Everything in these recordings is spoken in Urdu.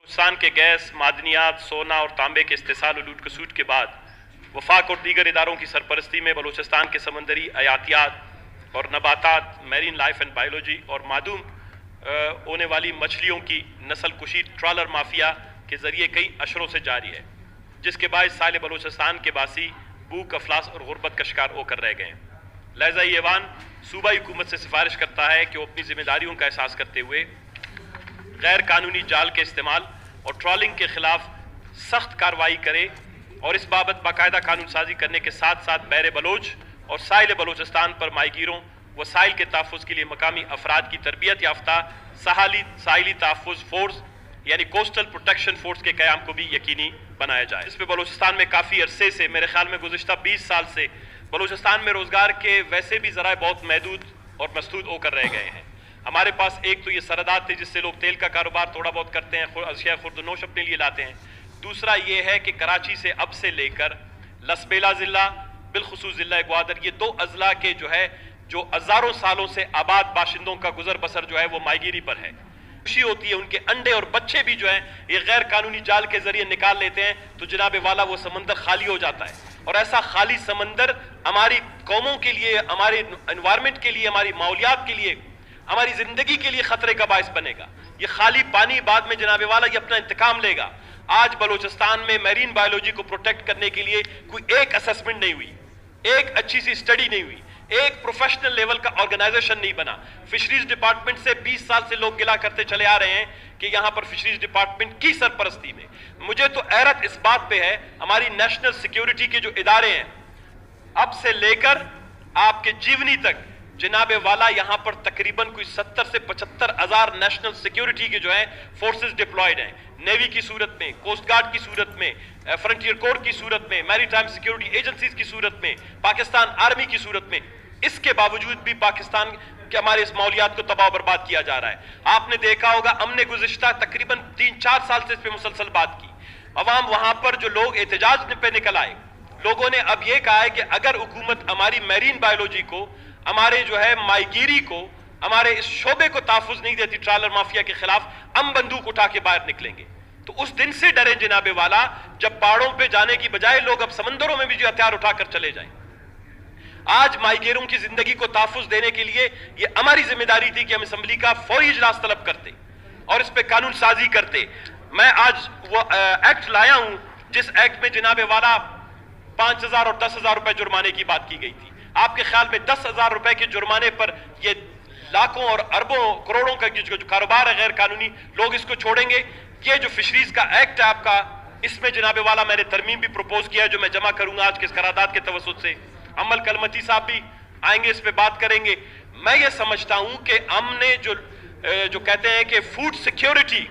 بلوچستان کے گیس، معدنیات، سونا اور تانبے کے استحصال و لوٹ کسوٹ کے بعد وفاق اور دیگر اداروں کی سرپرستی میں بلوچستان کے سمندری حیاتیات اور نباتات، میرین لائف اینڈ بائیولوجی اور معدوم ہونے والی مچھلیوں کی نسل کشی ٹرالر مافیا کے ذریعے کئی اشروں سے جاری ہے، جس کے باعث ساحل بلوچستان کے باسی بھوک، افلاس اور غربت کا شکار ہو کر رہ گئے ہیں۔ لہذا یہ ایوان صوبائی حکومت سے سفارش کرتا ہے کہ وہ اپنی ذمہ داریوں کا احساس کرتے ہوئے غیر قانونی جال کے استعمال اور ٹرالنگ کے خلاف سخت کارروائی کرے اور اس بابت باقاعدہ قانون سازی کرنے کے ساتھ ساتھ بحر بلوچ اور ساحل بلوچستان پر ماہی گیروں و ساحل کے تحفظ کے لیے مقامی افراد کی تربیت یافتہ ساحلی تحفظ فورس یعنی کوسٹل پروٹیکشن فورس کے قیام کو بھی یقینی بنایا جائے۔ اس پہ بلوچستان میں کافی عرصے سے، میرے خیال میں گزشتہ 20 سال سے بلوچستان میں روزگار کے ویسے بھی ذرائع بہت محدود اور مسدود ہو کر رہ گئے ہیں۔ ہمارے پاس ایک تو یہ سرحدات تھے جس سے لوگ تیل کا کاروبار تھوڑا بہت کرتے ہیں، اشیاء خورد و نوش اپنے لیے لاتے ہیں۔ دوسرا یہ ہے کہ کراچی سے اب سے لے کر لسبیلا ضلع، بالخصوص ضلع گوادر، یہ دو اضلاع کے جو ہزاروں سالوں سے آباد باشندوں کا گزر بسر جو ہے وہ ماہی گیری پر ہے۔ خوشی ہوتی ہے ان کے انڈے اور بچے بھی جو ہیں یہ غیر قانونی جال کے ذریعے نکال لیتے ہیں تو جناب والا وہ سمندر خالی ہو جاتا ہے، اور ایسا خالی سمندر ہماری قوموں کے لیے، ہمارے انوائرمنٹ کے لیے، ہماری ماحولیات کے لیے، ہماری زندگی کے لیے خطرے کا باعث بنے گا۔ یہ خالی پانی بعد میں جناب والا یہ اپنا انتقام لے گا۔ آج بلوچستان میں میرین بائیولوجی کو پروٹیکٹ کرنے کے لیے کوئی ایک اسسمنٹ نہیں ہوئی، ایک اچھی سی اسٹڈی نہیں ہوئی، ایک پروفیشنل لیول کا آرگنائزیشن نہیں بنا۔ فشریز ڈپارٹمنٹ سے 20 سال سے لوگ گلہ کرتے چلے آ رہے ہیں کہ یہاں پر فشریز ڈپارٹمنٹ کی سرپرستی میں، مجھے تو حیرت اس بات پہ ہے ہماری نیشنل سیکیورٹی کے جو ادارے ہیں، اب سے لے کر آپ کے جیونی تک، جناب والا یہاں پر تقریباً کوئی 70 سے 75 ہزار نیشنل سیکیورٹی کے جو ہیں فورسز ڈپلائیڈ ہیں، نیوی کی صورت میں، کوسٹ گارڈ کی صورت میں، فرنٹیئر کور کی صورت میں، میری ٹائم سیکیورٹی ایجنسیز کی صورت میں، پاکستان آرمی کی صورت میں۔ اس کے باوجود بھی پاکستان کے ہمارے اس ماحولیات کو تباہ و برباد کیا جا رہا ہے۔ آپ نے دیکھا ہوگا ہم نے گزشتہ تقریباً 3-4 سال سے اس پہ مسلسل بات کی۔ عوام وہاں پر جو لوگ احتجاج پہ نکل آئے، لوگوں نے اب یہ کہا ہے کہ اگر حکومت ہماری میرین بائیولوجی کو، ہمارے جو ہے ماہی گیری کو، ہمارے اس شعبے کو تحفظ نہیں دیتی ٹرالر مافیا کے خلاف، ہم بندوق اٹھا کے باہر نکلیں گے۔ تو اس دن سے ڈریں جناب والا جب پہاڑوں پہ جانے کی بجائے لوگ اب سمندروں میں بھی جو ہتھیار اٹھا کر چلے جائیں۔ آج ماہی گیروں کی زندگی کو تحفظ دینے کے لیے یہ ہماری ذمہ داری تھی کہ ہم اسمبلی کا فوری اجلاس طلب کرتے اور اس پہ قانون سازی کرتے۔ میں آج وہ ایکٹ لایا ہوں جس ایکٹ میں جناب والا 5,000 اور 10,000 روپے جرمانے کی بات کی گئی تھی۔ آپ کے خیال میں 10,000 روپے کے جرمانے پر یہ لاکھوں اور اربوں کروڑوں کا جو کاروبار ہے غیر قانونی، لوگ اس کو چھوڑیں گے؟ یہ جو فشریز کا ایکٹ ہے آپ کا، اس میں جناب والا میں نے ترمیم بھی پروپوز کیا ہے جو میں جمع کروں گا آج کے اس قرارداد کے توسط سے۔ عمل کلمتی صاحب بھی آئیں گے، اس پہ بات کریں گے۔ میں یہ سمجھتا ہوں کہ ہم نے جو کہتے ہیں کہ فوڈ سیکیورٹی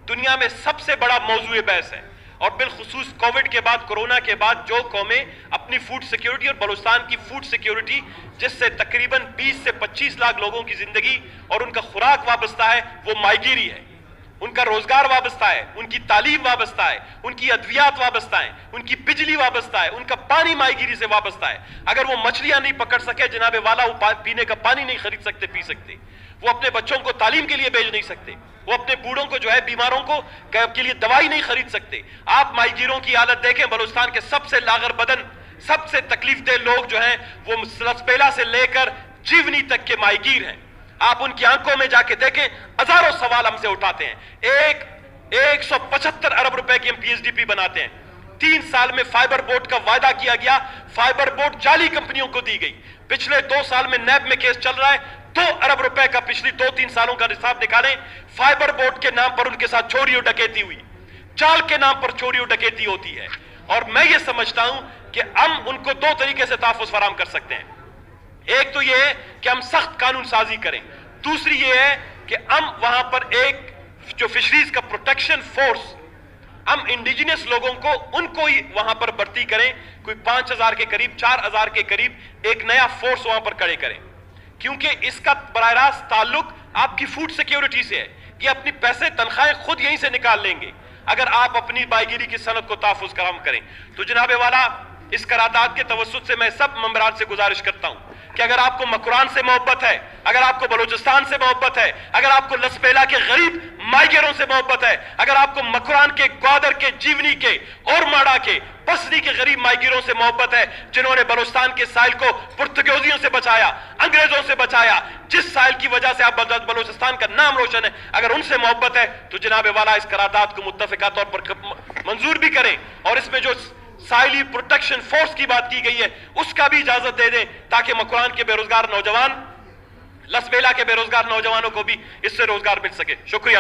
دنیا میں سب سے بڑا موضوع بحث ہے، اور بالخصوص کووڈ کے بعد، کورونا کے بعد جو قومیں اپنی فوڈ سیکیورٹی اور بلوچستان کی فوڈ سیکیورٹی جس سے تقریباً 20 سے 25 لاکھ لوگوں کی زندگی اور ان کا خوراک وابستہ ہے، وہ ماہی گیری ہے۔ ان کا روزگار وابستہ ہے، ان کی تعلیم وابستہ ہے، ان کی ادویات وابستہ ہیں، ان کی بجلی وابستہ ہے، ان کا پانی ماہی گیری سے وابستہ ہے۔ اگر وہ مچھلیاں نہیں پکڑ سکے جناب والا، وہ پینے کا پانی نہیں خرید سکتے، پی سکتے، وہ اپنے بچوں کو تعلیم کے لیے بھیج نہیں سکتے، وہ اپنے بوڑھوں کو جو ہے بیماروں کو کے لیے دوائی نہیں خرید سکتے۔ آپ ماہی گیروں کی حالت دیکھیں، بلوچستان کے سب سے لاغر بدن، سب سے تکلیف دہ لوگ جو ہیں وہ لسبیلا سے لے کر جیونی تک کے ماہی گیر ہیں۔ آپ ان کی آنکھوں میں جا کے دیکھیں، ہزاروں سوال ہم سے اٹھاتے ہیں۔ 175 ارب روپے کی ہم پی ایس ڈی پی بناتے ہیں۔ 3 سال میں فائبر بورڈ کا وعدہ کیا گیا، فائبر بورڈ جعلی کمپنیوں کو دی گئی۔ پچھلے 2 سال میں نیب میں کیس چل رہا ہے، 2 ارب روپے کا پچھلی 2-3 سالوں کا حساب نکالیں۔ فائبر بورڈ کے نام پر ان کے ساتھ چوری و ڈکیتی ہوئی، چال کے نام پر چوری و ڈکیتی ہوتی ہے۔ اور میں یہ سمجھتا ہوں کہ ہم ان کو 2 طریقے سے تحفظ فراہم کر سکتے ہیں۔ ایک تو یہ ہے کہ ہم سخت قانون سازی کریں، دوسری یہ ہے کہ ہم وہاں پر ایک جو فشریز کا پروٹیکشن فورس، ہم انڈیجنس لوگوں کو ان کو ہی وہاں پر بھرتی کریں، کوئی 5,000 کے قریب، 4,000 کے قریب ایک نیا فورس وہاں پر کھڑے کریں، کیونکہ اس کا براہ راست تعلق آپ کی فوڈ سیکیورٹی سے ہے۔ یہ اپنی پیسے تنخواہیں خود یہیں سے نکال لیں گے اگر آپ اپنی ماہی گیری کی صنعت کو تحفظ فراہم کریں۔ تو جناب والا اس قرارداد کے توسط سے میں سب ممبران سے گزارش کرتا ہوں کہ اگر آپ کو مکران سے محبت ہے، اگر آپ کو بلوچستان سے محبت ہے، اگر آپ کو لسبیلا کے غریب مائیگروں سے محبت ہے، اگر آپ کو مکران کے، گوادر کے، جیونی کے اور ماڑا کے، بسری کے غریب مائیگروں سے محبت ہے جنہوں نے بلوچستان کے ساحل کو پرتگالیوں سے بچایا، انگریزوں سے بچایا، جس ساحل کی وجہ سے آپ بلوچستان کا نام روشن ہے، اگر ان سے محبت ہے تو جناب والا اس قرارداد کو متفقہ طور پر منظور بھی کریں، اور اس میں جو ساحلی پروٹیکشن فورس کی بات کی گئی ہے اس کا بھی اجازت دے دیں، تاکہ مکران کے بے روزگار نوجوان، لسبیلا کے بے روزگار نوجوانوں کو بھی اس سے روزگار مل سکے. شکریہ.